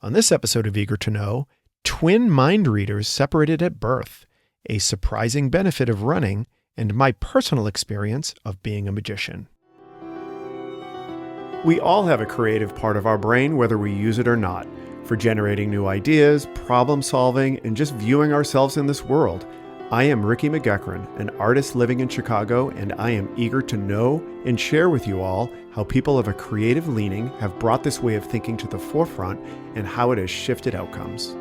On this episode of Eager to Know, twin mind readers separated at birth, a surprising benefit of running, and my personal experience of being a magician. We all have a creative part of our brain, whether we use it or not, for generating new ideas, problem solving, and just viewing ourselves in this world. I am Ricky McGeckran, an artist living in Chicago, and I am eager to know and share with you all how people of a creative leaning have brought this way of thinking to the forefront and how it has shifted outcomes.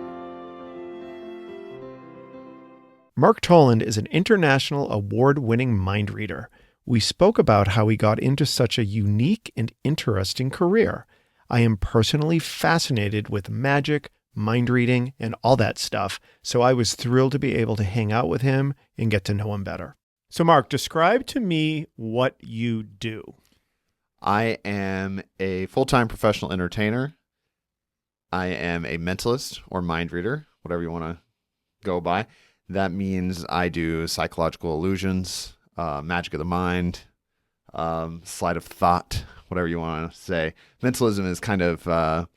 Mark Toland is an international award-winning mind reader. We spoke about how he got into such a unique and interesting career. I am personally fascinated with magic, mind reading, and all that stuff, so I was thrilled to be able to hang out with him and get to know him better. So Mark, describe to me what you do. I am a full-time professional entertainer. I am a mentalist or mind reader, whatever you want to go by. That means I do psychological illusions, magic of the mind, sleight of thought, whatever you want to say. Mentalism is kind of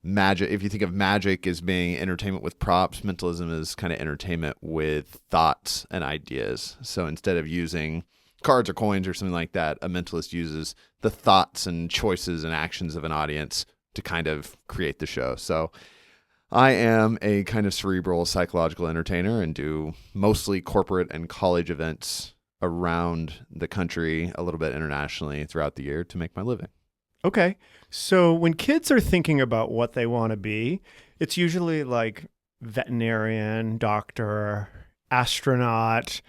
magic. If you think of magic as being entertainment with props, mentalism is kind of entertainment with thoughts and ideas. So instead of using cards or coins or something like that, a mentalist uses the thoughts and choices and actions of an audience to kind of create the show. So I am a kind of cerebral psychological entertainer and do mostly corporate and college events around the country, a little bit internationally throughout the year to make my living. Okay. So when kids are thinking about what they want to be, it's usually like veterinarian, doctor, astronaut,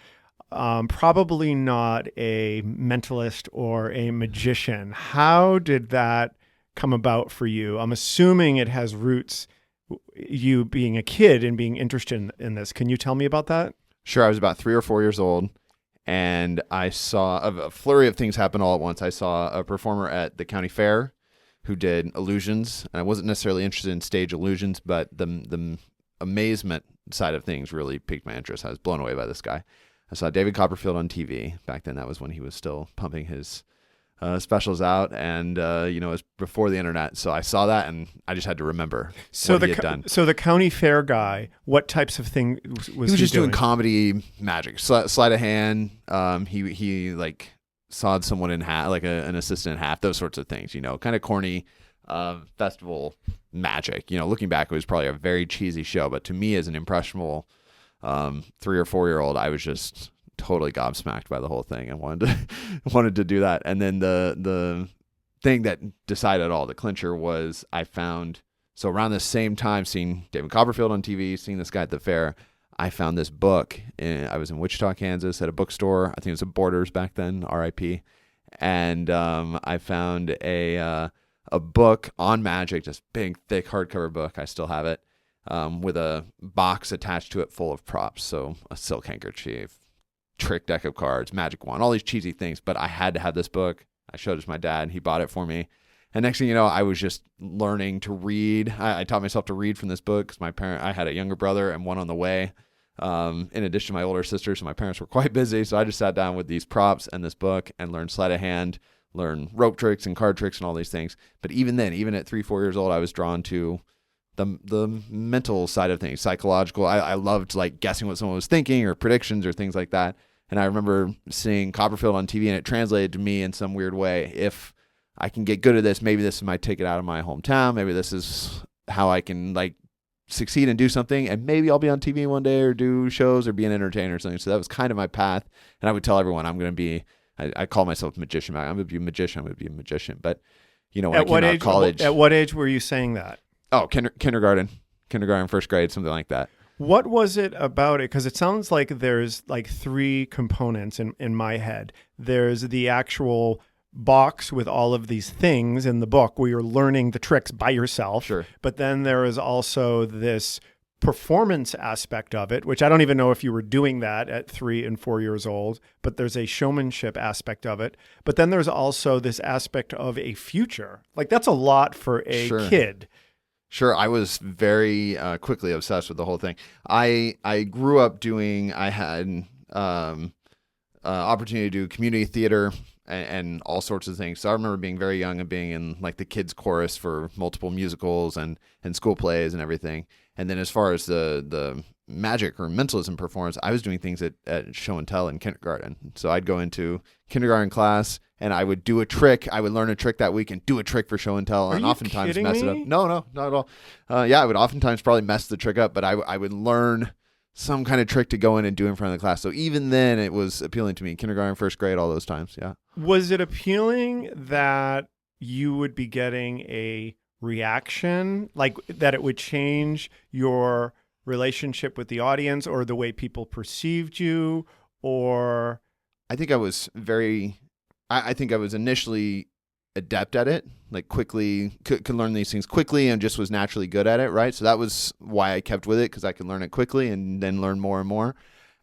probably not a mentalist or a magician. How did that come about for you? I'm assuming it has roots, you being a kid and being interested in this. Can you tell me about that? Sure. I was about 3 or 4 years old, and I saw a flurry of things happen all at once. I saw a performer at the county fair who did illusions, and I wasn't necessarily interested in stage illusions, but the amazement side of things really piqued my interest. I was blown away by this guy. I saw David Copperfield on TV. Back then, that was when he was still pumping his specials out, and it was before the internet. So I saw that, and I just had to remember what he had done. So the county fair guy, what types of things was he was just doing? Doing comedy magic, sleight of hand. He like sawed someone in half, like an assistant in half. Those sorts of things, kind of corny festival magic. Looking back, it was probably a very cheesy show, but to me, as an impressionable 3 or 4 year old, I was just totally gobsmacked by the whole thing and wanted to do that. And then the thing that decided all, the clincher, was I found, so around the same time, seeing David Copperfield on TV, seeing this guy at the fair, I found this book. I was in Wichita, Kansas at a bookstore. I think it was at Borders back then, RIP. And I found a book on magic, this big, thick hardcover book. I still have it. With a box attached to it full of props. So a silk handkerchief, trick deck of cards, magic wand, all these cheesy things. But I had to have this book. I showed it to my dad, and he bought it for me. And next thing you know, I was just learning to read. I taught myself to read from this book because I had a younger brother and one on the way, in addition to my older sister. So my parents were quite busy. So I just sat down with these props and this book and learned sleight of hand, learned rope tricks and card tricks and all these things. But even then, even at 3, 4 years old, I was drawn to the mental side of things, psychological. I loved like guessing what someone was thinking or predictions or things like that. And I remember seeing Copperfield on TV, and it translated to me in some weird way. If I can get good at this, maybe this is my ticket out of my hometown. Maybe this is how I can like succeed and do something, and maybe I'll be on TV one day or do shows or be an entertainer or something. So that was kind of my path. And I would tell everyone I'm going to be, I call myself a magician. I'm going to be a magician. I'm going to be a magician. But when I came out of college. At what age were you saying that? Oh, kindergarten, first grade, something like that. What was it about it? Because it sounds like there's like 3 components in my head. There's the actual box with all of these things in the book where you're learning the tricks by yourself. Sure. But then there is also this performance aspect of it, which I don't even know if you were doing that at 3 and 4 years old, but there's a showmanship aspect of it. But then there's also this aspect of a future. Like that's a lot for a kid. Sure. I was very quickly obsessed with the whole thing. I grew up I had opportunity to do community theater and all sorts of things. So I remember being very young and being in like the kids chorus for multiple musicals and school plays and everything. And then as far as the magic or mentalism performance, I was doing things at show and tell in kindergarten. So I'd go into kindergarten class and I would do a trick. I would learn a trick that week and do a trick for show and tell, and oftentimes mess it up. No, not at all. I would oftentimes probably mess the trick up, but I would learn some kind of trick to go in and do in front of the class. So even then it was appealing to me. Kindergarten, first grade, all those times. Yeah. Was it appealing that you would be getting a reaction, like that it would change your relationship with the audience or the way people perceived you? Or I think I was I think I was initially adept at it, like quickly could learn these things quickly and just was naturally good at it, right? So that was why I kept with it, because I could learn it quickly and then learn more and more.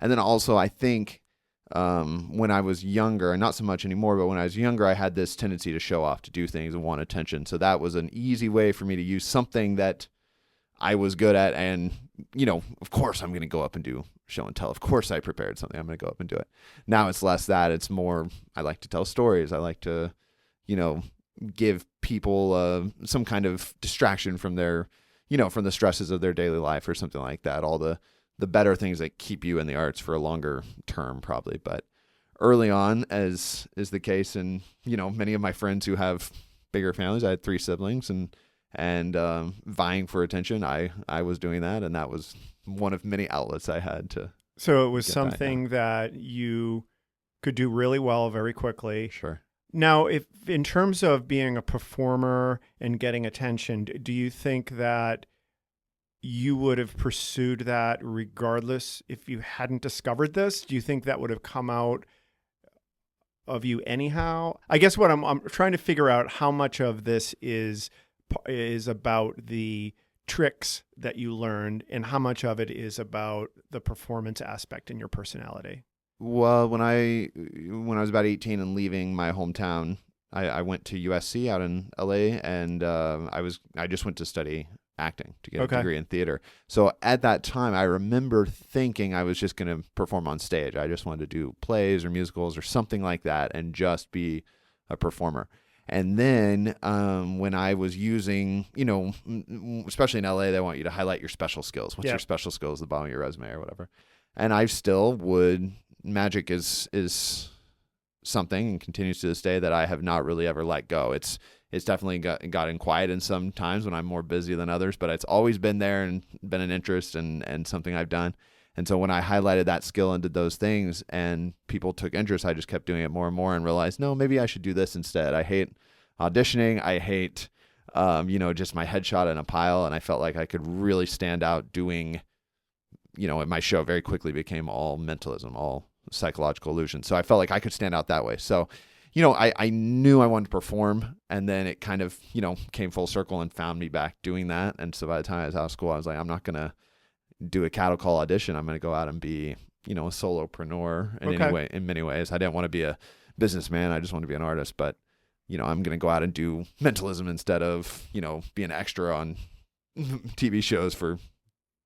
And then also I think when I was younger, and not so much anymore, but when I was younger, I had this tendency to show off, to do things and want attention. So that was an easy way for me to use something that I was good at. And, of course I'm going to go up and do show and tell. Of course I prepared something. I'm going to go up and do it. Now it's less that. It's more, I like to tell stories. I like to, give people some kind of distraction from their, from the stresses of their daily life or something like that. All the better things that keep you in the arts for a longer term, probably. But early on, as is the case, and many of my friends who have bigger families, I had 3 siblings, and vying for attention, I was doing that, and that was one of many outlets I had to. So it was something that you could do really well very quickly. Sure. Now, if in terms of being a performer and getting attention, do you think that you would have pursued that regardless if you hadn't discovered this? Do you think that would have come out of you anyhow? I guess what I'm trying to figure out, how much of this is about the tricks that you learned and how much of it is about the performance aspect in your personality. Well, when I was about 18 and leaving my hometown, I went to USC out in LA, and I just went to study acting to get a degree in theater. So at that time, I remember thinking I was just going to perform on stage. I just wanted to do plays or musicals or something like that and just be a performer. And then when I was using, especially in LA, they want you to highlight your special skills. What's your special skills at the bottom of your resume or whatever? And I still would. Magic is something, and continues to this day, that I have not really ever let go. It's definitely gotten quiet in some times when I'm more busy than others, but it's always been there and been an interest and something I've done. And so when I highlighted that skill and did those things and people took interest, I just kept doing it more and more and realized, no, maybe I should do this instead. I hate auditioning. I hate, just my headshot in a pile. And I felt like I could really stand out doing, my show very quickly became all mentalism, all psychological illusion. So I felt like I could stand out that way. So, I knew I wanted to perform, and then it kind of, came full circle and found me back doing that. And so by the time I was out of school, I was like, I'm not going to do a cattle call audition. I'm going to go out and be, a solopreneur in many ways. I didn't want to be a businessman. I just want to be an artist, but, I'm going to go out and do mentalism instead of, be an extra on TV shows for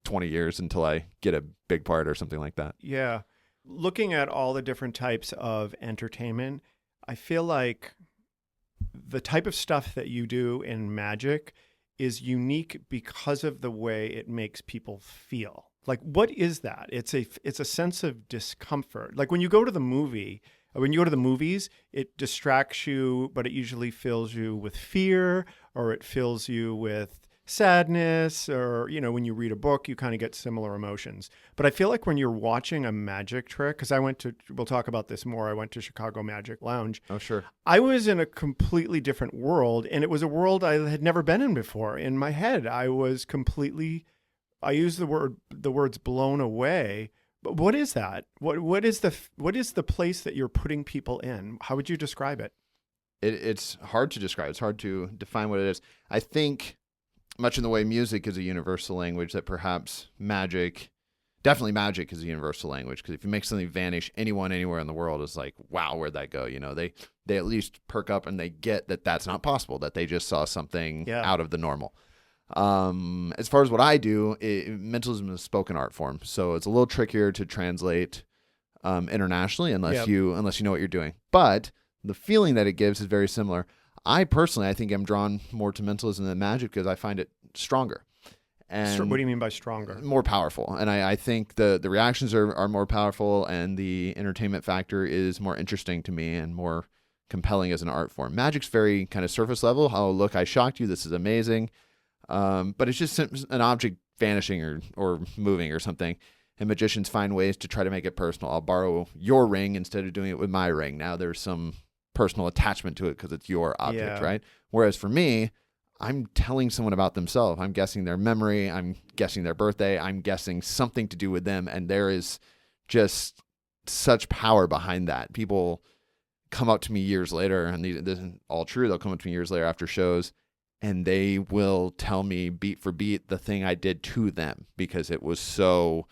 20 years until I get a big part or something like that. Yeah. Looking at all the different types of entertainment, I feel like the type of stuff that you do in magic is unique because of the way it makes people feel. Like, what is that? It's a sense of discomfort. Like when you go to the movies, it distracts you, but it usually fills you with fear, or it fills you with sadness, or, when you read a book, you kind of get similar emotions. But I feel like when you're watching a magic trick, because we'll talk about this more, I went to Chicago Magic Lounge. Oh, sure. I was in a completely different world, and it was a world I had never been in before. In my head, I was I use the words blown away. But what is that? What is the place that you're putting people in? How would you describe it? It's hard to describe. It's hard to define what it is. I think, much in the way music is a universal language, that perhaps definitely magic is a universal language. Because if you make something vanish, anyone anywhere in the world is like, wow, where'd that go? They at least perk up and they get that that's not possible, that they just saw something out of the normal. As far as what I do, mentalism is a spoken art form, so it's a little trickier to translate internationally unless you know what you're doing. But the feeling that it gives is very similar. I personally, I think I'm drawn more to mentalism than magic because I find it stronger. And What do you mean by stronger? more powerful. And I think the reactions are more powerful, and the entertainment factor is more interesting to me and more compelling as an art form. Magic's very kind of surface level. Oh, look, I shocked you. This is amazing. But it's just an object vanishing or moving or something. And magicians find ways to try to make it personal. I'll borrow your ring instead of doing it with my ring. Now there's some personal attachment to it because it's your object, Yeah. right? Whereas for me, I'm telling someone about themselves. I'm guessing their memory. I'm guessing their birthday. I'm guessing something to do with them. And there is just such power behind that. People come up to me years later, and this is all true. They'll come up to me years later after shows, and they will tell me beat for beat the thing I did to them because it was so,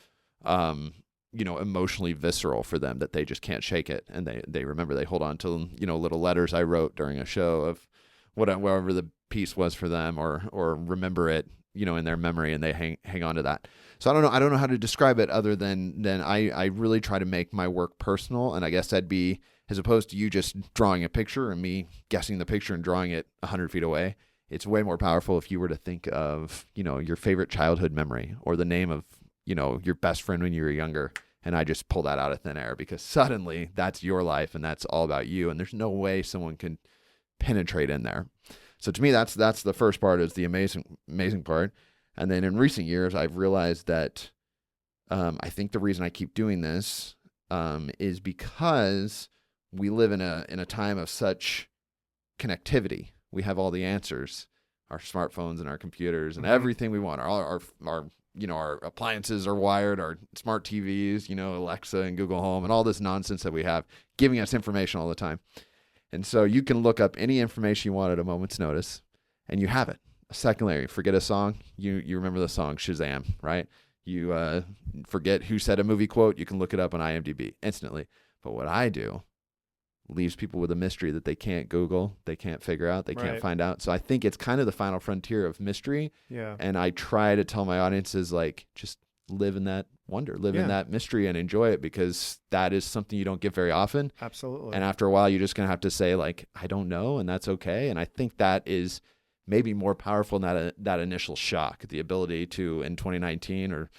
emotionally visceral for them that they just can't shake it. And they remember, they hold on to, little letters I wrote during a show of whatever the piece was for them, or remember it, in their memory, and they hang on to that. So I don't know how to describe it other than I really try to make my work personal. And I guess that'd be, as opposed to you just drawing a picture and me guessing the picture and drawing it 100 feet away, it's way more powerful if you were to think of, your favorite childhood memory or the name of, your best friend when you were younger. And I just pull that out of thin air because suddenly that's your life and that's all about you. And there's no way someone can penetrate in there. So to me, that's the first part, is the amazing part. And then in recent years, I've realized that I think the reason I keep doing this is because we live in a time of such connectivity. We have all the answers, our smartphones and our computers and everything we want. Our appliances are wired, our smart TVs, Alexa and Google Home and all this nonsense that we have, giving us information all the time. And so you can look up any information you want at a moment's notice, and you have it. A second later, you forget a song, you remember the song Shazam, right? You forget who said a movie quote, you can look it up on IMDb instantly. But what I do leaves people with a mystery that they can't Google, they can't figure out, they can't find out. So I think it's kind of the final frontier of mystery. Yeah. And I try to tell my audiences, just live in that wonder, live in that mystery and enjoy it, because that is something you don't get very often. Absolutely. And after a while, you're just going to have to say, I don't know, and that's okay. And I think that is maybe more powerful than that initial shock, the ability to, in 2019 or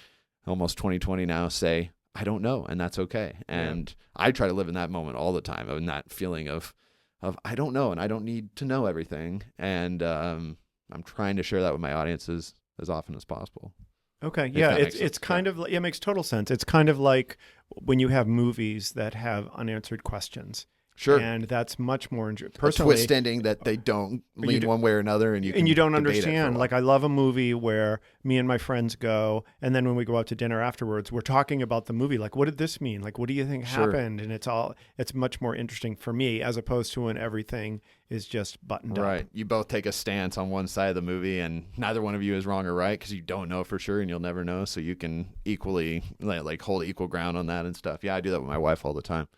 almost 2020 now, say, I don't know, and that's okay. And I try to live in that moment all the time, in that feeling of I don't know, and I don't need to know everything. And I'm trying to share that with my audiences as often as possible. Okay. Yeah. It's kind of, it makes total sense. It's kind of like when you have movies that have unanswered questions. Sure. And that's much more personally. A twist ending that they don't lean one way or another, and you don't debate understand. Like, I love a movie where me and my friends go, and then when we go out to dinner afterwards, we're talking about the movie. Like, what did this mean? Like, what do you think happened? And it's much more interesting for me, as opposed to when everything is just buttoned up. Right. You both take a stance on one side of the movie, and neither one of you is wrong or right, because you don't know for sure, and you'll never know. So you can equally hold equal ground on that and stuff. Yeah, I do that with my wife all the time.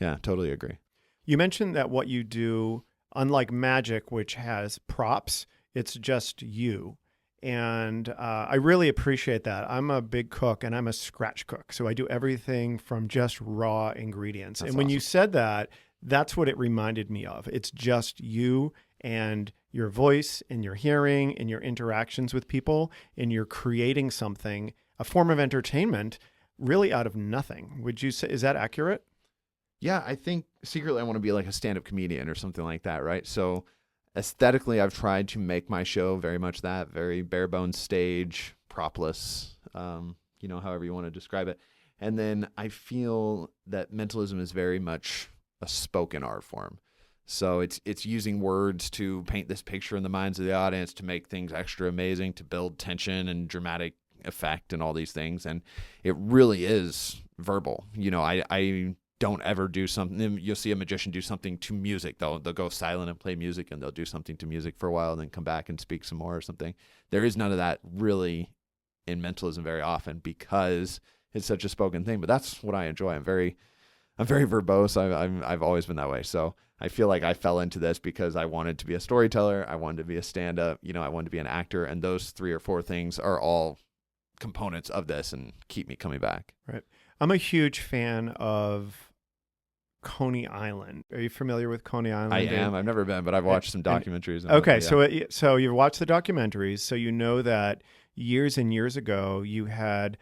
Yeah, totally agree. You mentioned that what you do, unlike magic, which has props, it's just you. And I really appreciate that. I'm a big cook, and I'm a scratch cook. So I do everything from just raw ingredients. That's and when awesome. you said that, that's what it reminded me of. It's just you and your voice and your hearing and your interactions with people, and you're creating something, a form of entertainment, really out of nothing. Would you say, is that accurate? Yeah, I think secretly I want to be like a stand-up comedian or something like that, right? So aesthetically, I've tried to make my show very much that, very bare bones stage, propless, however you want to describe it. And then I feel that mentalism is very much a spoken art form. So it's using words to paint this picture in the minds of the audience, to make things extra amazing, to build tension and dramatic effect and all these things. And it really is verbal. I don't ever do something. You'll see a magician do something to music. They'll go silent and play music, and they'll do something to music for a while and then come back and speak some more or something. There is none of that really in mentalism very often, because it's such a spoken thing. But that's what I enjoy. I'm very verbose. I've always been that way. So I feel like I fell into this because I wanted to be a storyteller. I wanted to be a stand-up. I wanted to be an actor. And those 3 or 4 things are all components of this and keep me coming back. Right. I'm a huge fan of Coney Island. Are you familiar with Coney Island? I am. I've never been, but I've watched some documentaries. Okay, yeah. so you've watched the documentaries, so you know that years and years ago you had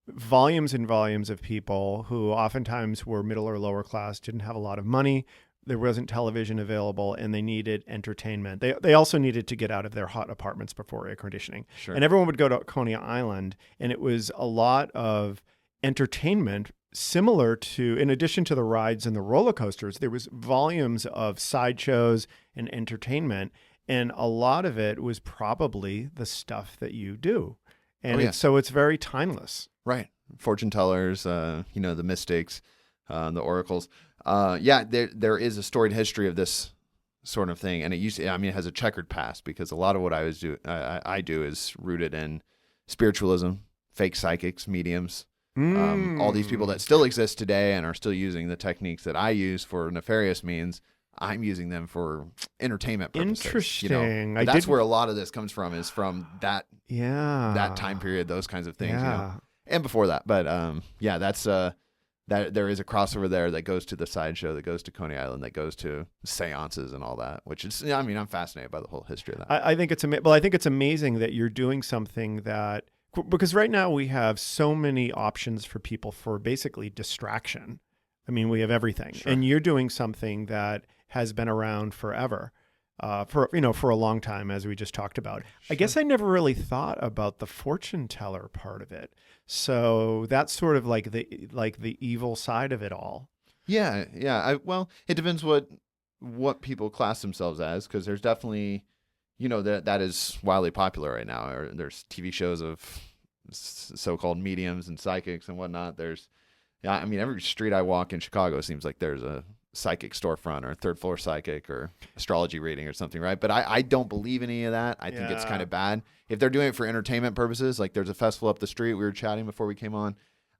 volumes and volumes of people who oftentimes were middle or lower class, didn't have a lot of money. There wasn't television available, and they needed entertainment. They also needed to get out of their hot apartments before air conditioning. Sure. And everyone would go to Coney Island, and it was a lot of entertainment similar to, in addition to the rides and the roller coasters, there was volumes of sideshows and entertainment. And a lot of it was probably the stuff that you do. And so it's very timeless. Right. Fortune tellers, the mystics, the oracles. There is a storied history of this sort of thing. And it has a checkered past, because a lot of what I do is rooted in spiritualism, fake psychics, mediums, all these people that still exist today and are still using the techniques that I use for nefarious means. I'm using them for entertainment purposes. Interesting. That's where a lot of this comes from, is from that time period, those kinds of things. And before that. But that's that there is a crossover there that goes to the sideshow, that goes to Coney Island, that goes to seances and all that, which is, I'm fascinated by the whole history of that. I think it's amazing that you're doing something that, because right now we have so many options for people for basically distraction. I mean, we have everything. Sure. And you're doing something that has been around forever, for a long time, as we just talked about. Sure. I guess I never really thought about the fortune teller part of it. So that's sort of like the evil side of it all. Yeah. Well, it depends what people class themselves as, because there's definitely, that is wildly popular right now. Or there's TV shows of so-called mediums and psychics and whatnot. Every street I walk in Chicago seems like there's a psychic storefront or a third floor psychic or astrology reading or something, right? But I don't believe in any of that. I think it's kind of bad. If they're doing it for entertainment purposes, like there's a festival up the street, we were chatting before we came on,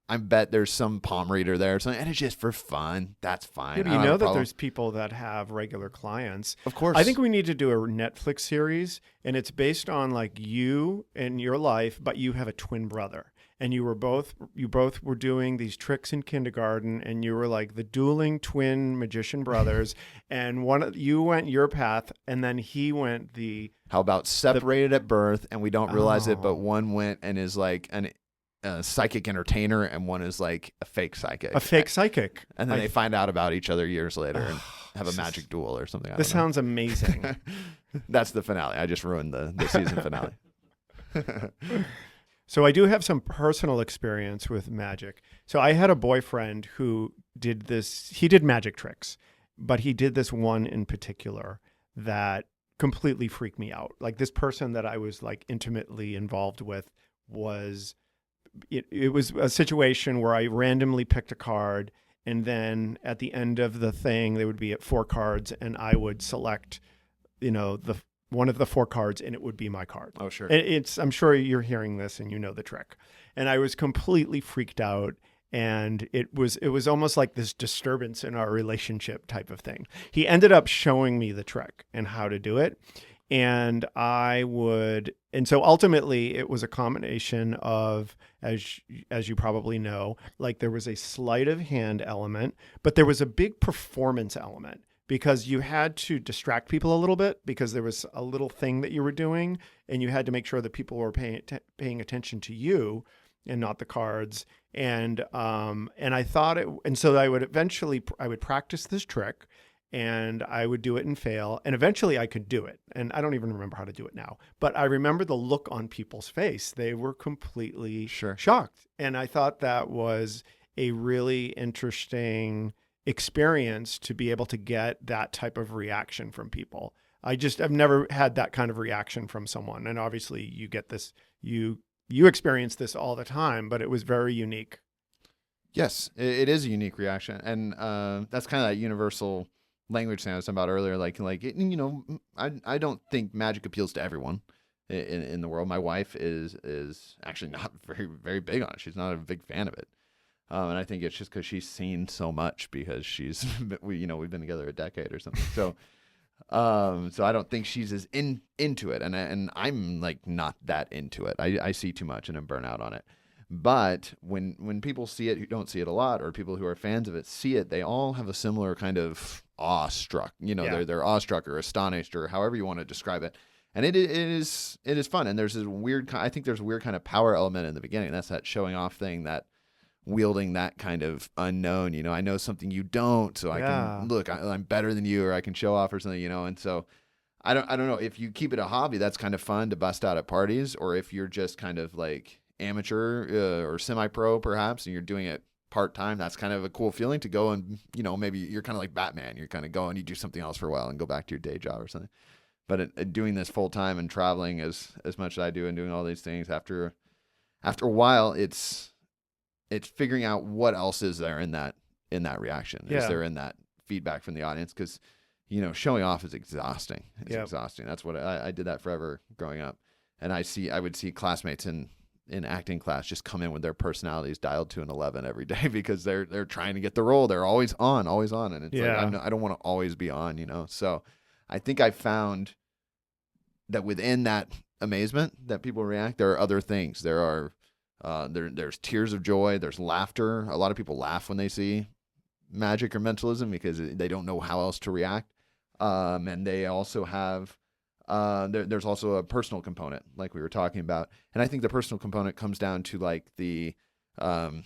I bet there's some palm reader there or something, and it's just for fun. That's fine. Yeah, but you know that there's people that have regular clients. Of course. I think we need to do a Netflix series, and it's based on like you and your life, but you have a twin brother. And you both were doing these tricks in kindergarten, and you were like the dueling twin magician brothers. And you went your path, and then he went the. How about separated at birth, and we don't realize it, but one went and is like a psychic entertainer, and one is like a fake psychic. A fake psychic. And then they find out about each other years later and have a magic duel or something. This sounds amazing. That's the finale. I just ruined the season finale. So I do have some personal experience with magic. So I had a boyfriend who did this. He did magic tricks, but he did this one in particular that completely freaked me out. Like, this person that I was like intimately involved with was, it was a situation where I randomly picked a card, and then at the end of the thing, they would be at 4 cards, and I would select, one of the 4 cards, and it would be my card. Oh, sure. I'm sure you're hearing this and you know the trick. And I was completely freaked out, and it was almost like this disturbance in our relationship type of thing. He ended up showing me the trick and how to do it. And so ultimately it was a combination of, as you probably know, like there was a sleight of hand element, but there was a big performance element, because you had to distract people a little bit, because there was a little thing that you were doing, and you had to make sure that people were paying attention to you and not the cards. And I thought and so I would practice this trick, and I would do it and fail. And eventually I could do it. And I don't even remember how to do it now, but I remember the look on people's face. They were completely shocked. And I thought that was a really interesting experience to be able to get that type of reaction from people. I've never had that kind of reaction from someone. And obviously you get this, you experience this all the time, but it was very unique. Yes, it is a unique reaction. And that's kind of that universal language thing I was talking about earlier. I don't think magic appeals to everyone in the world. My wife is actually not very, very big on it. She's not a big fan of it. And I think it's just because she's seen so much, because we've been together a decade or something. So I don't think she's as into it. And I'm like not that into it. I see too much and I'm burnt out on it. But when people see it who don't see it a lot, or people who are fans of it see it, they all have a similar kind of awestruck. Yeah. They're awestruck or astonished or however you want to describe it. And it is fun. And there's this weird, I think there's a weird kind of power element in the beginning. That's that showing off thing, that wielding that kind of unknown. I know something you don't, so I Yeah. can look. I'm better than you, or I can show off or something. And so I don't know if you keep it a hobby. That's kind of fun to bust out at parties, or if you're just kind of like amateur or semi-pro perhaps, and you're doing it part-time. That's kind of a cool feeling to go and maybe you're kind of like Batman. You're kind of going, you do something else for a while and go back to your day job or something. But doing this full-time and traveling as much as I do and doing all these things, after a while, it's figuring out what else is there in that reaction. Yeah. Is there in that feedback from the audience? Because showing off is exhausting. It's exhausting. That's what I did that forever growing up. And I would see classmates in acting class just come in with their personalities dialed to an 11 every day because they're trying to get the role. They're always on. And it's like, I don't want to always be on, So I think I found that within that amazement that people react, there are other things. There are there's tears of joy. There's laughter. A lot of people laugh when they see magic or mentalism because they don't know how else to react. And they also have there's also a personal component, like we were talking about. And I think the personal component comes down to like the kind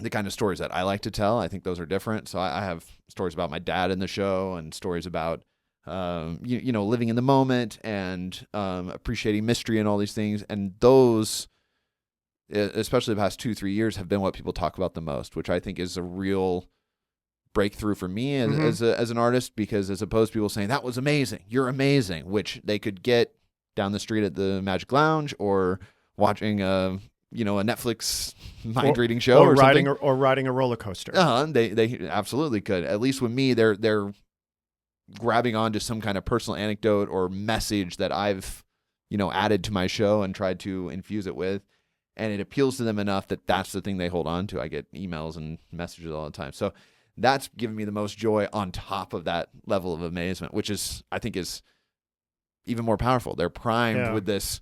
of stories that I like to tell. I think those are different. So I have stories about my dad in the show, and stories about living in the moment, and appreciating mystery and all these things. And those, especially the past 2-3 years, have been what people talk about the most, which I think is a real breakthrough for me as an artist, because as opposed to people saying that was amazing, you're amazing, which they could get down the street at the Magic Lounge or watching a Netflix mind reading show or riding something. or riding a roller coaster. They absolutely could. At least with me, they're grabbing onto some kind of personal anecdote or message that I've added to my show and tried to infuse it with, and it appeals to them enough that that's the thing they hold on to. I get emails and messages all the time, so that's given me the most joy on top of that level of amazement, which I think is even more powerful. They're primed with this,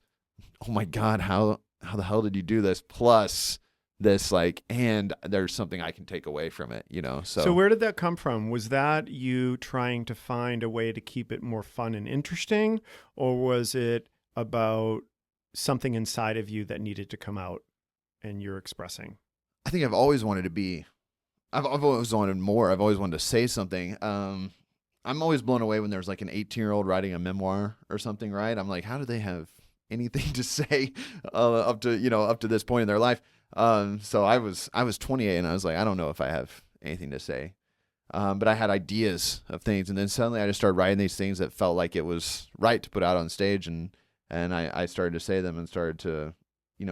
oh my God, how the hell did you do this? Plus this, like, and there's something I can take away from it, So where did that come from? Was that you trying to find a way to keep it more fun and interesting, or was it about something inside of you that needed to come out and you're expressing? I think I've always wanted more. I've always wanted to say something. I'm always blown away when there's like an 18-year-old writing a memoir or something, right? I'm like, how do they have anything to say up to this point in their life? So I was 28 and I was like, I don't know if I have anything to say. But I had ideas of things, and then suddenly I just started writing these things that felt like it was right to put out on stage, and I started to say them and started to,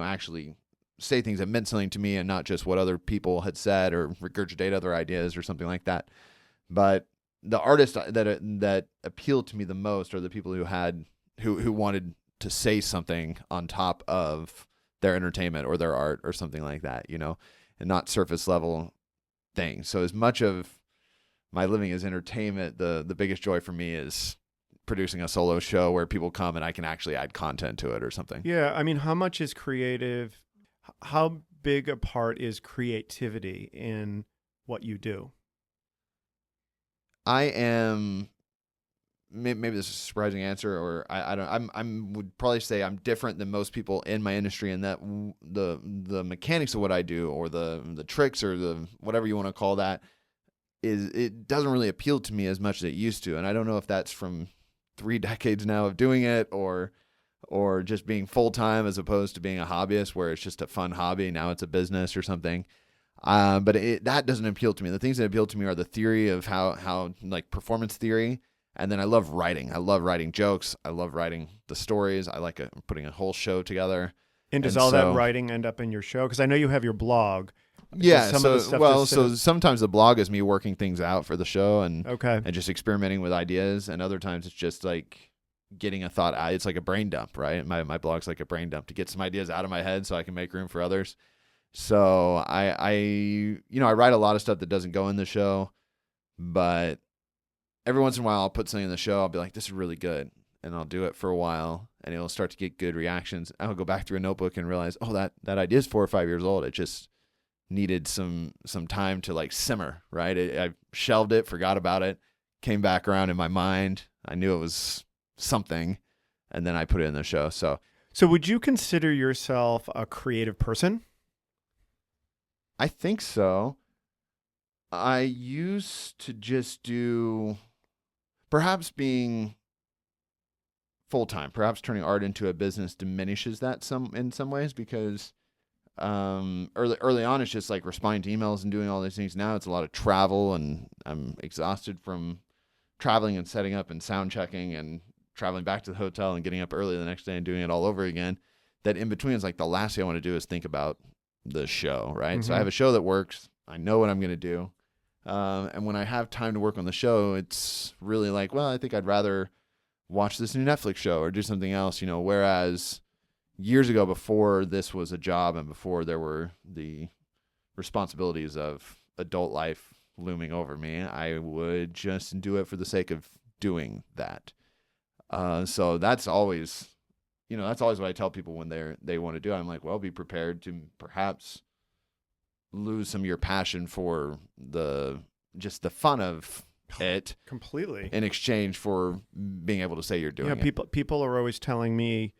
actually say things that meant something to me and not just what other people had said or regurgitate other ideas or something like that. But the artists that appealed to me the most are the people who wanted to say something on top of their entertainment or their art or something like that, and not surface level things. So as much of my living as entertainment, the biggest joy for me is producing a solo show where people come and I can actually add content to it or something. Yeah. I mean, how much is creative? How big a part is creativity in what you do? I am, maybe this is a surprising answer, or I don't, would probably say I'm different than most people in my industry, in that the mechanics of what I do, or the tricks, or the whatever you want to call that, it doesn't really appeal to me as much as it used to. And I don't know if that's from 3 decades now of doing it, or just being full-time as opposed to being a hobbyist where it's just a fun hobby. Now it's a business or something. But that doesn't appeal to me. The things that appeal to me are the theory of how like performance theory. And then I love writing. I love writing jokes. I love writing the stories. I like putting a whole show together. And does all that writing end up in your show? Because I know you have your blog. Yeah. So sometimes the blog is me working things out for the show and just experimenting with ideas. And other times it's just like getting a thought out. It's like a brain dump, right? My blog's like a brain dump to get some ideas out of my head so I can make room for others. So I write a lot of stuff that doesn't go in the show, but every once in a while I'll put something in the show. I'll be like, this is really good. and I'll do it for a while, and it'll start to get good reactions. I'll go back through a notebook and realize, oh, that idea is 4 or 5 years old. It just needed some time to like simmer, right? I shelved it, forgot about it, came back around in my mind. I knew it was something, and then I put it in the show. So would you consider yourself a creative person? I think so. I used to just do, perhaps being full-time, perhaps turning art into a business diminishes that in some ways, because early on it's just like responding to emails and doing all these things. Now it's a lot of travel, and I'm exhausted from traveling and setting up and sound checking and traveling back to the hotel and getting up early the next day and doing it all over again. That in between is like the last thing I want to do is think about the show, right? So I have a show that works. I know what I'm going to do. And when I have time to work on the show, it's really like, well, I think I'd rather watch this new Netflix show or do something else, whereas years ago, before this was a job and before there were the responsibilities of adult life looming over me, I would just do it for the sake of doing that. So that's always what I tell people when they want to do it. I'm like, well, be prepared to perhaps lose some of your passion for just the fun of it completely in exchange for being able to say you're doing it. People are always telling me,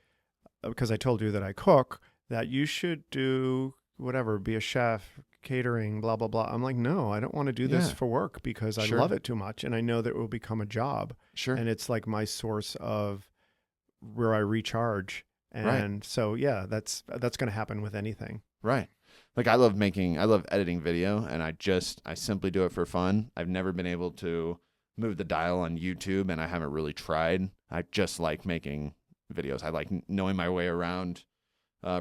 because I told you that I cook, that you should do whatever, be a chef, catering, blah, blah, blah. I'm like, no, I don't want to do this for work because I love it too much. And I know that it will become a job. Sure. And it's like my source of where I recharge. And so, yeah, that's going to happen with anything. Right. Like I love editing video, and I simply do it for fun. I've never been able to move the dial on YouTube, and I haven't really tried. I just like making videos. I like knowing my way around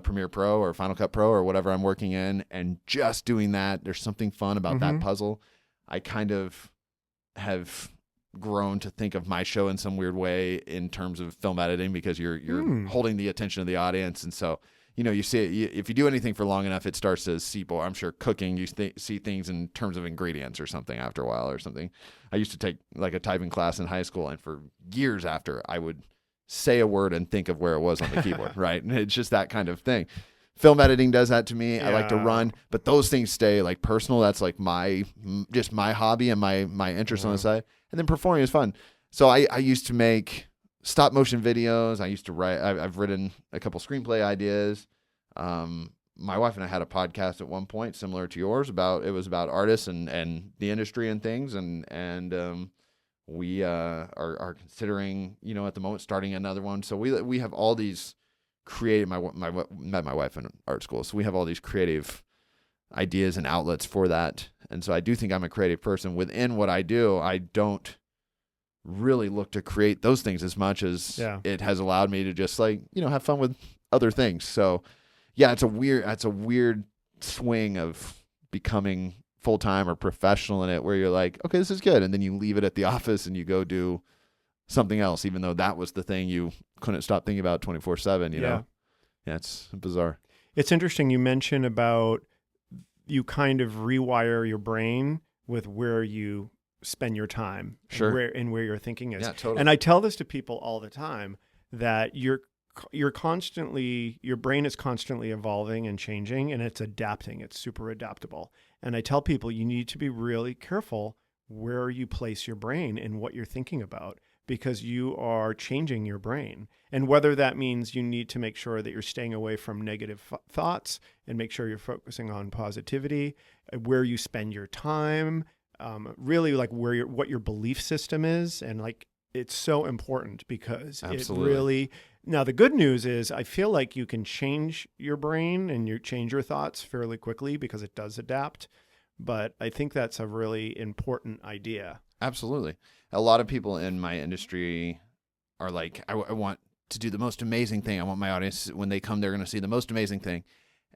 Premiere Pro or Final Cut Pro or whatever I'm working in, and just doing that. There's something fun about that puzzle. I kind of have grown to think of my show in some weird way in terms of film editing, because you're holding the attention of the audience, and so you see it, if you do anything for long enough, it starts to seep. Or I'm sure cooking, you see things in terms of ingredients or something after a while or something. I used to take like a typing class in high school, and for years after, I would say a word and think of where it was on the keyboard, right? And it's just that kind of thing. Film editing does that to me. Yeah. I like to run, but those things stay like personal. That's like my hobby and my interest on the side. And then performing is fun. So I used to make stop motion videos. I used to write. I've written a couple screenplay ideas. My wife and I had a podcast at one point similar to yours about artists and the industry and things. And we are considering, at the moment, starting another one. So we have all these creative. Met my wife in art school, so we have all these creative ideas and outlets for that. And so I do think I'm a creative person. Within what I do, I don't really look to create those things as much as it has allowed me to just have fun with other things. So yeah, it's a weird swing of becoming full-time or professional in it, where you're like, okay, this is good, and then you leave it at the office and you go do something else, even though that was the thing you couldn't stop thinking about 24/7. You know, it's bizarre. It's interesting you mention about you kind of rewire your brain with where you spend your time, sure, and where your thinking is. Yeah, totally. And I tell this to people all the time, that your brain is constantly evolving and changing, and it's adapting. It's super adaptable. And I tell people you need to be really careful where you place your brain and what you're thinking about, because you are changing your brain. And whether that means you need to make sure that you're staying away from negative thoughts and make sure you're focusing on positivity, where you spend your time, really like what your belief system is. And like, it's so important, because Absolutely. It really, now the good news is I feel like you can change your brain and you change your thoughts fairly quickly, because it does adapt. But I think that's a really important idea. Absolutely. A lot of people in my industry are like, I want to do the most amazing thing. I want my audience, when they come, they're going to see the most amazing thing.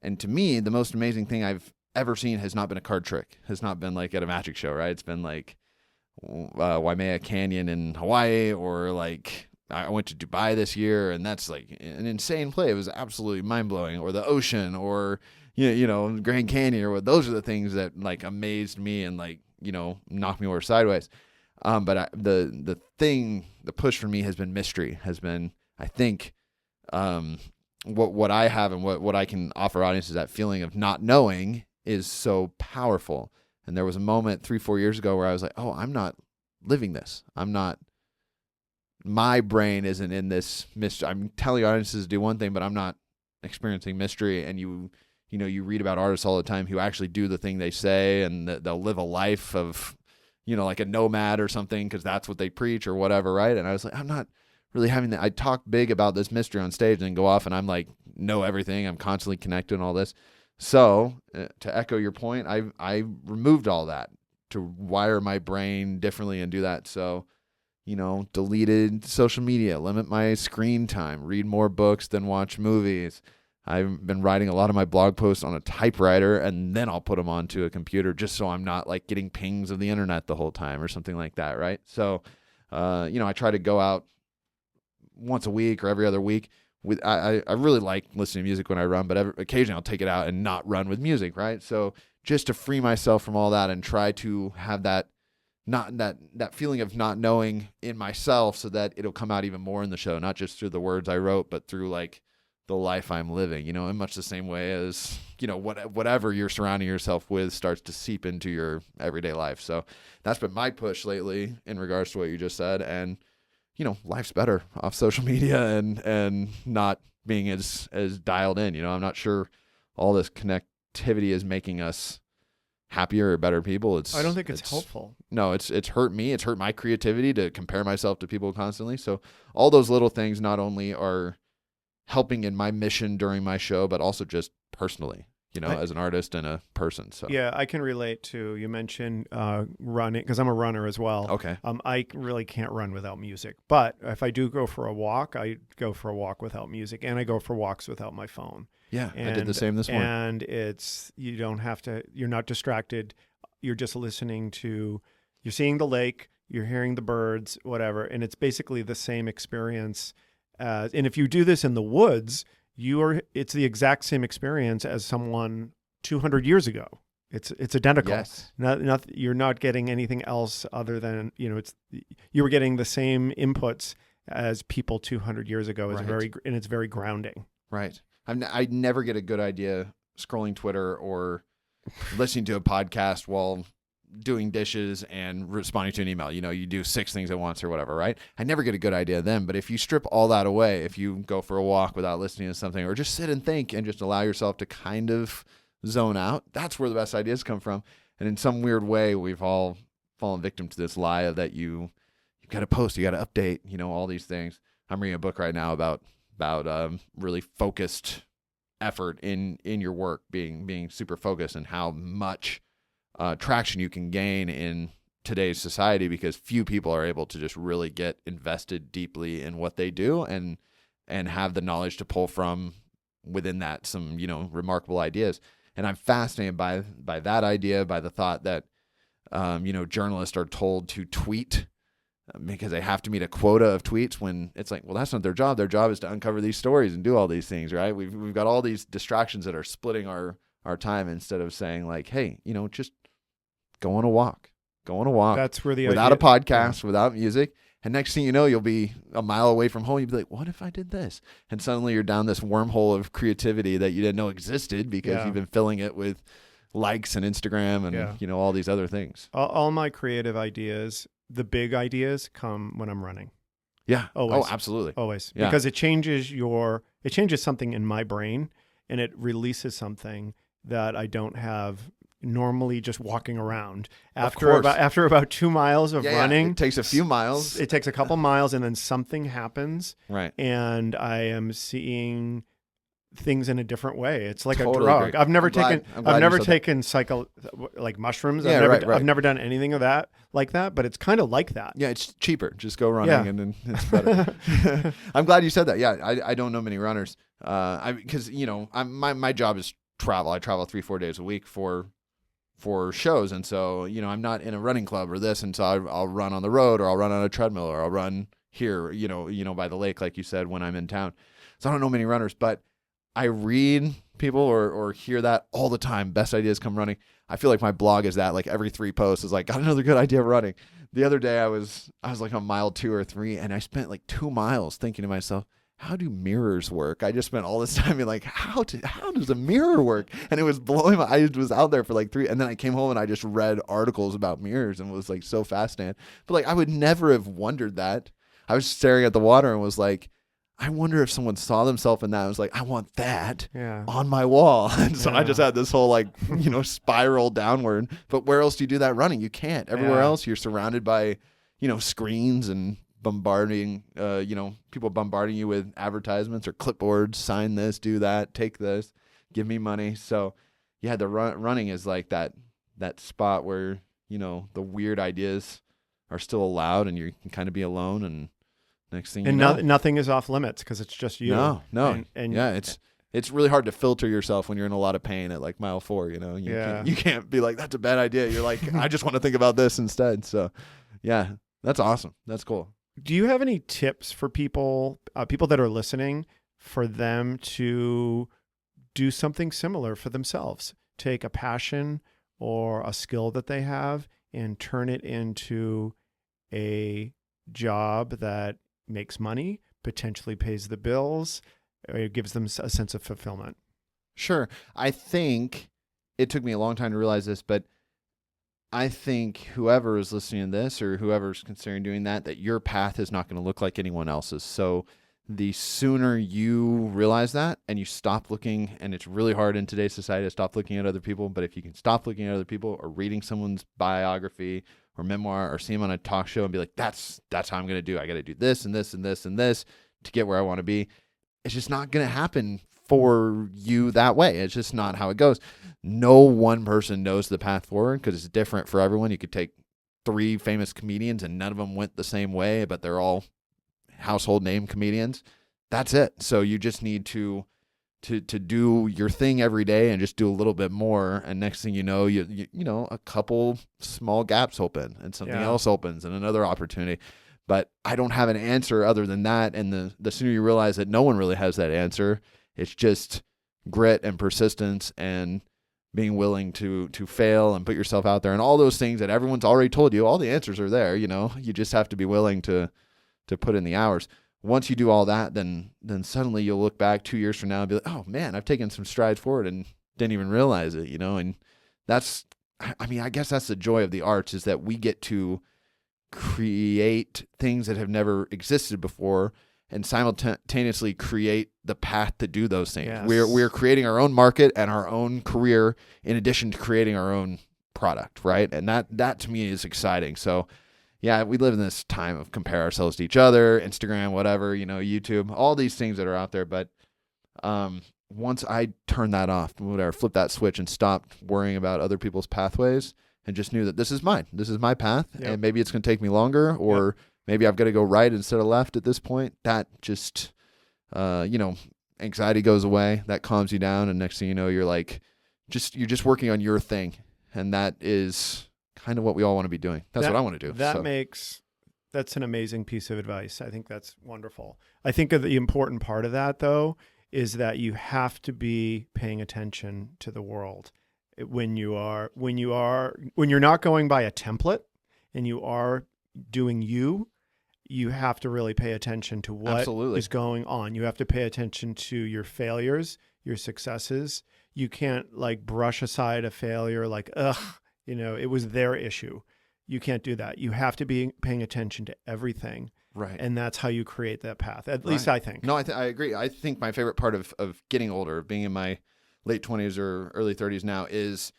And to me, the most amazing thing I've ever seen has not been a card trick, has not been like at a magic show, right? It's been like Waimea Canyon in Hawaii, or like I went to Dubai this year, and that's like an insane play. It was absolutely mind-blowing. Or the ocean, or Grand Canyon, or what. Those are the things that like amazed me and like knocked me over sideways. But the push for me has been mystery, has been, I think, what I have and what I can offer audiences, that feeling of not knowing is so powerful. And there was a moment 3-4 years ago where I was like, oh, I'm not living this. My brain isn't in this mystery. I'm telling audiences to do one thing, but I'm not experiencing mystery. And you read about artists all the time who actually do the thing they say, and they'll live a life of, like a nomad or something, because that's what they preach or whatever, right? And I was like, I'm not really having that. I talk big about this mystery on stage and then go off and I'm like, know everything. I'm constantly connected and all this. So to echo your point, I removed all that to wire my brain differently and do that. So, deleted social media, limit my screen time, read more books than watch movies. I've been writing a lot of my blog posts on a typewriter, and then I'll put them onto a computer just so I'm not like getting pings of the internet the whole time or something like that, right? So, I try to go out once a week or every other week. I really like listening to music when I run, but occasionally I'll take it out and not run with music, right? So just to free myself from all that and try to have that feeling of not knowing in myself, so that it'll come out even more in the show, not just through the words I wrote, but through like the life I'm living, in much the same way as, whatever you're surrounding yourself with starts to seep into your everyday life. So that's been my push lately in regards to what you just said. And, life's better off social media and not being as dialed in. I'm not sure all this connectivity is making us happier or better people. I don't think it's helpful. No, it's hurt me. It's hurt my creativity to compare myself to people constantly. So all those little things not only are helping in my mission during my show, but also just personally, as an artist and a person. So yeah, I can relate to, you mentioned running, because I'm a runner as well. Okay. I really can't run without music, but if I do go for a walk, I go for a walk without music, and I go for walks without my phone. Yeah, I did the same this morning. And you're not distracted. You're just listening to, you're seeing the lake, you're hearing the birds, whatever. And it's basically the same experience. And if you do this in the woods, it's the exact same experience as someone 200 years ago. It's identical. Yes. You're not getting anything else other than, you were getting the same inputs as people 200 years ago. Right. And it's very grounding. Right. I never get a good idea scrolling Twitter or listening to a podcast while doing dishes and responding to an email. You do 6 things at once or whatever, right? I never get a good idea then. But if you strip all that away, if you go for a walk without listening to something, or just sit and think and just allow yourself to kind of zone out, that's where the best ideas come from. And in some weird way, we've all fallen victim to this lie of that you've got to post, you got to update, all these things. I'm reading a book right now about really focused effort in your work, being super focused, and how much traction you can gain in today's society, because few people are able to just really get invested deeply in what they do and have the knowledge to pull from within that some remarkable ideas. And I'm fascinated by that idea, by the thought that journalists are told to tweet because they have to meet a quota of tweets, when it's like, well, that's not their job. Their job is to uncover these stories and do all these things, right? We've got all these distractions that are splitting our time, instead of saying like, hey, just go on a walk. That's where without a podcast, without music. And next thing you know, you'll be a mile away from home. You'll be like, what if I did this? And suddenly you're down this wormhole of creativity that you didn't know existed, because you've been filling it with likes and Instagram and, all these other things. All my creative ideas, the big ideas, come when I'm running. Yeah. Always. Oh, absolutely. Always. Yeah. Because it changes something in my brain, and it releases something that I don't have normally just walking around. After about 2 miles of running, it takes a few miles. It takes a couple miles, and then something happens. Right. And I am seeing things in a different way. It's like Totally a drug. agree. I've never taken that. mushrooms. Yeah, I've never done anything of that like that, but it's kind of like that. Yeah, it's cheaper. Just go running and then it's better. I'm glad you said that. Yeah, I don't know many runners. Because my job is travel. I travel 3-4 days a week for shows, and so I'm not in a running club or this, and so I'll run on the road, or I'll run on a treadmill, or I'll run here, by the lake, like you said, when I'm in town. So I don't know many runners, but I read people or hear that all the time. Best ideas come running. I feel like my blog is that, like every 3 posts is like, got another good idea of running. the other day I was like on mile 2 or 3, and I spent like 2 miles thinking to myself, how do mirrors work? I just spent all this time being like, how does a mirror work? And it was blowing my, I was out there for like 3, and then I came home and I just read articles about mirrors and was like so fascinated. But like, I would never have wondered that. I was staring at the water and was like, I wonder if someone saw themselves in that. I was like, I want that on my wall. And so I just had this whole like, spiral downward. But where else do you do that running? You can't. Everywhere else, you're surrounded by, screens and bombarding, people bombarding you with advertisements or clipboards. Sign this, do that, take this, give me money. So yeah, the running is like that spot where, the weird ideas are still allowed and you can kind of be alone, and next thing nothing is off limits because it's just you. No. And yeah, it's really hard to filter yourself when you're in a lot of pain at like mile 4, You can't be like, that's a bad idea. You're like, I just want to think about this instead. So yeah, that's awesome. That's cool. Do you have any tips for people that are listening, for them to do something similar for themselves? Take a passion or a skill that they have and turn it into a job that makes money, potentially pays the bills, or it gives them a sense of fulfillment. Sure. I think it took me a long time to realize this, but I think whoever is listening to this or whoever's considering doing that your path is not going to look like anyone else's. So the sooner you realize that and you stop looking, and it's really hard in today's society to stop looking at other people, but if you can stop looking at other people or reading someone's biography or memoir or see them on a talk show and be like, that's how I'm going to do. I got to do this and this and this and this to get where I want to be. It's just not going to happen for you that way. It's just not how it goes. No one person knows the path forward because it's different for everyone. You could take 3 famous comedians and none of them went the same way, but they're all household name comedians. That's it. So you just need to do your thing every day and just do a little bit more, and next thing you know, you a couple small gaps open and something else opens and another opportunity. But I don't have an answer other than that, and the sooner you realize that no one really has that answer, it's just grit and persistence and being willing to fail and put yourself out there and all those things that everyone's already told you. All the answers are there, you just have to be willing to put in the hours. Once you do all that, then suddenly you'll look back 2 years from now and be like, oh man, I've taken some strides forward and didn't even realize it, and I guess that's the joy of the arts, is that we get to create things that have never existed before and simultaneously create the path to do those things. Yes. We're creating our own market and our own career in addition to creating our own product, right? And that to me is exciting. So yeah, we live in this time of compare ourselves to each other, Instagram, whatever, YouTube, all these things that are out there. But once I turned that off, flip that switch and stopped worrying about other people's pathways and just knew that this is mine. This is my path. Yep. And maybe it's going to take me longer, or maybe I've got to go right instead of left at this point. That just, anxiety goes away. That calms you down. And next thing you know, you're just working on your thing. And that is kind of what we all want to be doing. That's what I want to do. That's an amazing piece of advice. I think that's wonderful. I think the important part of that, though, is that you have to be paying attention to the world when you're not going by a template and you are doing you have to really pay attention to what is going on. You have to pay attention to your failures, your successes. You can't brush aside a failure like, it was their issue. You can't do that. You have to be paying attention to everything. Right. And that's how you create that path. At least I think. No, I agree. I think my favorite part of getting older, being in my late 20s or early 30s now, is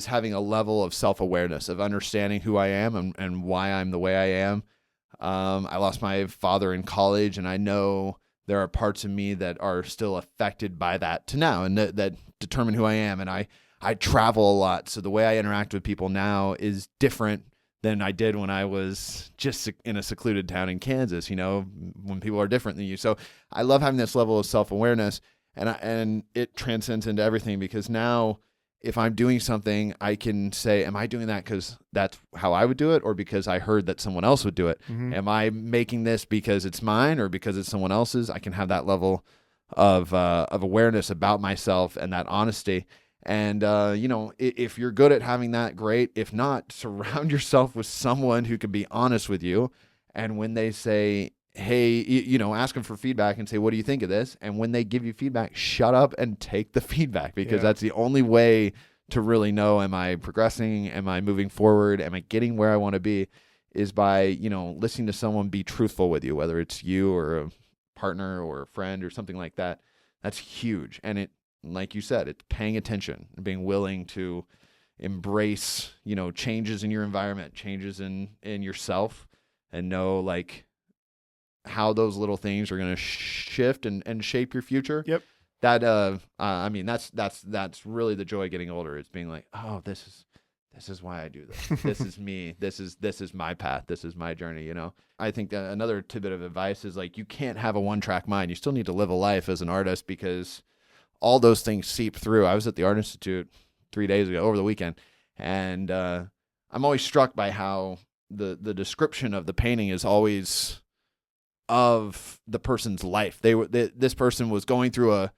having a level of self-awareness, of understanding who I am and why I'm the way I am. I lost my father in college, and I know there are parts of me that are still affected by that to now, and that determine who I am. And I travel a lot, so the way I interact with people now is different than I did when I was just in a secluded town in Kansas, when people are different than you. So I love having this level of self-awareness, and it transcends into everything, because now if I'm doing something, I can say, am I doing that because that's how I would do it, or because I heard that someone else would do it? Mm-hmm. Am I making this because it's mine or because it's someone else's? I can have that level of awareness about myself and that honesty. And, if you're good at having that, great. If not, surround yourself with someone who can be honest with you. And when they say, hey, ask them for feedback and say, what do you think of this? And when they give you feedback, shut up and take the feedback, because that's the only way to really know, am I progressing? Am I moving forward? Am I getting where I want to be? Is by, listening to someone be truthful with you, whether it's you or a partner or a friend or something like that. That's huge. And it, like you said, it's paying attention and being willing to embrace, changes in your environment, changes in yourself, and know like how those little things are going to shift and shape your future. Yep. That, that's really the joy of getting older. It's being like, oh, this is why I do this. This is me. This is my path. This is my journey. I think that another tidbit of advice is like, you can't have a one-track mind. You still need to live a life as an artist, because all those things seep through. I was at the Art Institute 3 days ago over the weekend, and I'm always struck by how the description of the painting is always of the person's life. This person was going through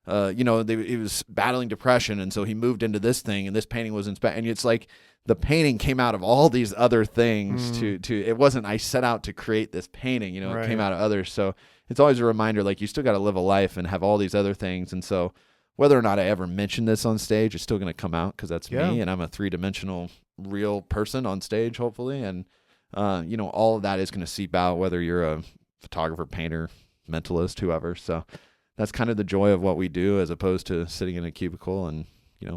he was battling depression, and so he moved into this thing, and this painting was inspired. And it's like the painting came out of all these other things. It wasn't, I set out to create this painting. It came out of others. So it's always a reminder, like, you still got to live a life and have all these other things. And so whether or not I ever mention this on stage, it's still going to come out, because that's me, and I'm a 3-dimensional real person on stage, hopefully. And all of that is going to seep out, whether you're a photographer, painter, mentalist, whoever. So that's kind of the joy of what we do, as opposed to sitting in a cubicle and,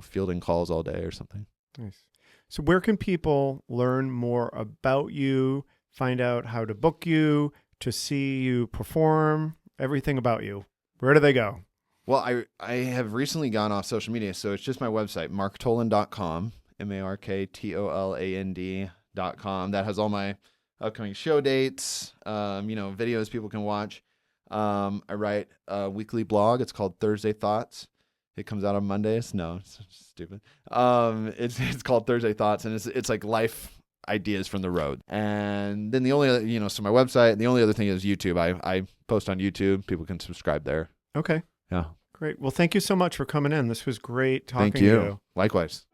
fielding calls all day or something. Nice. So where can people learn more about you, find out how to book you, to see you perform, everything about you? Where do they go? Well, I have recently gone off social media, so it's just my website, marktoland.com, marktoland.com. That has all my upcoming show dates, videos people can watch. I write a weekly blog. It's called Thursday Thoughts. It comes out on Mondays. No, it's stupid. It's called Thursday Thoughts, and it's like life ideas from the road. And then the only other, so my website, the only other thing is YouTube. I post on YouTube. People can subscribe there. Okay. Yeah. Great. Well, thank you so much for coming in. This was great talking Thank you. to you. Likewise.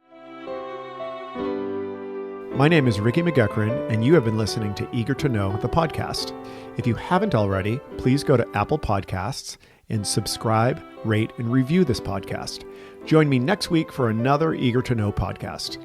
My name is Ricky McGuckran, and you have been listening to Eager to Know, the podcast. If you haven't already, please go to Apple Podcasts and subscribe, rate, and review this podcast. Join me next week for another Eager to Know podcast.